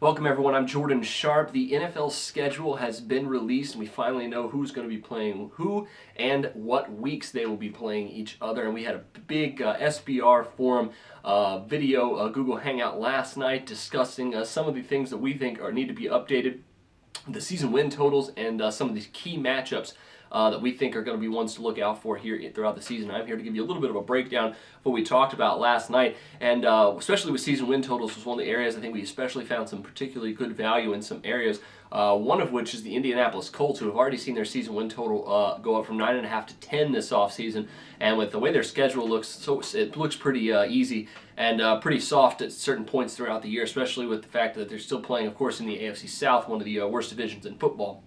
Welcome everyone, I'm Jordan Sharp. The NFL schedule has been released and we finally know who's going to be playing who and what weeks they will be playing each other. And we had a big SBR forum video Google Hangout last night discussing some of the things that we think need to be updated, the season win totals, and some of these key matchups that we think are going to be ones to look out for here throughout the season. I'm here to give you a little bit of a breakdown of what we talked about last night, and especially with season win totals was one of the areas I think we especially found some particularly good value in some areas. One of which is the Indianapolis Colts, who have already seen their season win total go up from 9.5 to 10 this offseason, and with the way their schedule looks, it looks pretty easy and pretty soft at certain points throughout the year, especially with the fact that they're still playing, of course, in the AFC South, one of the worst divisions in football.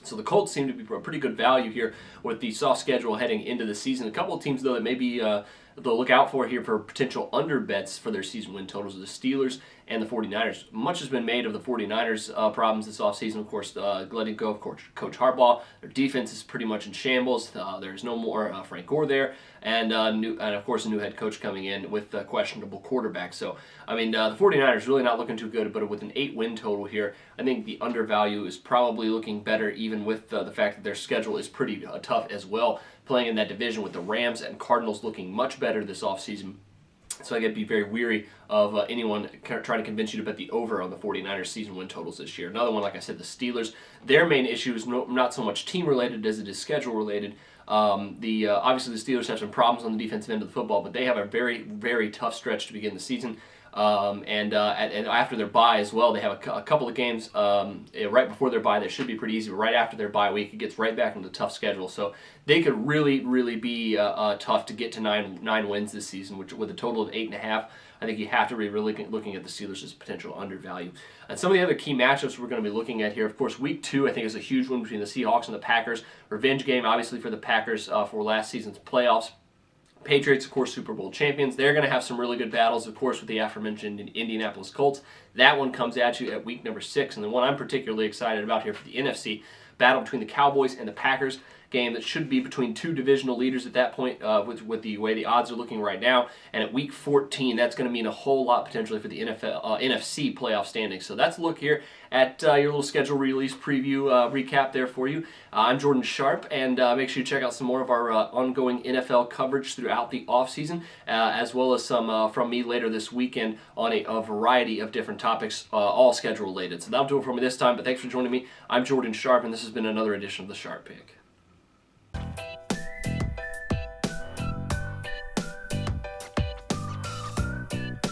So the Colts seem to be a pretty good value here with the soft schedule heading into the season. A couple of teams, though, that maybe they'll look out for here for potential under bets for their season win totals are the Steelers and the 49ers. Much has been made of the 49ers' problems this offseason. Of course, letting go of Coach Harbaugh. Their defense is pretty much in shambles. There's no more Frank Gore there. And of course, a new head coach coming in with a questionable quarterback. So, I mean, the 49ers really not looking too good, but with an 8-win total here, I think the undervalue is probably looking better, even with the fact that their schedule is pretty tough as well, playing in that division with the Rams and Cardinals looking much better this offseason. So I got to be very weary of anyone trying to convince you to bet the over on the 49ers season win totals this year. Another one, like I said, the Steelers. Their main issue is not so much team related as it is schedule related. Obviously the Steelers have some problems on the defensive end of the football, but they have a very, very tough stretch to begin the season. And after their bye as well, they have a couple of games right before their bye that should be pretty easy. But right after their bye week, it gets right back into the tough schedule. So they could really, really be tough to get to nine wins this season, which with a total of 8.5. I think you have to be really looking at the Steelers as potential undervalue. And some of the other key matchups we're going to be looking at here, of course, Week 2 I think is a huge one between the Seahawks and the Packers. Revenge game, obviously, for the Packers for last season's playoffs. Patriots, of course, Super Bowl champions. They're going to have some really good battles, of course, with the aforementioned Indianapolis Colts. That one comes at you at week number 6. And the one I'm particularly excited about here for the NFC, battle between the Cowboys and the Packers, game that should be between two divisional leaders at that point with the way the odds are looking right now. And at week 14, that's going to mean a whole lot potentially for the NFC playoff standings. So that's a look here at your little schedule release preview recap there for you. I'm Jordan Sharp, and make sure you check out some more of our ongoing NFL coverage throughout the offseason, as well as some from me later this weekend on a variety of different topics, all schedule related. So that'll do it for me this time, but thanks for joining me. I'm Jordan Sharp, and this has been another edition of The Sharp Pick.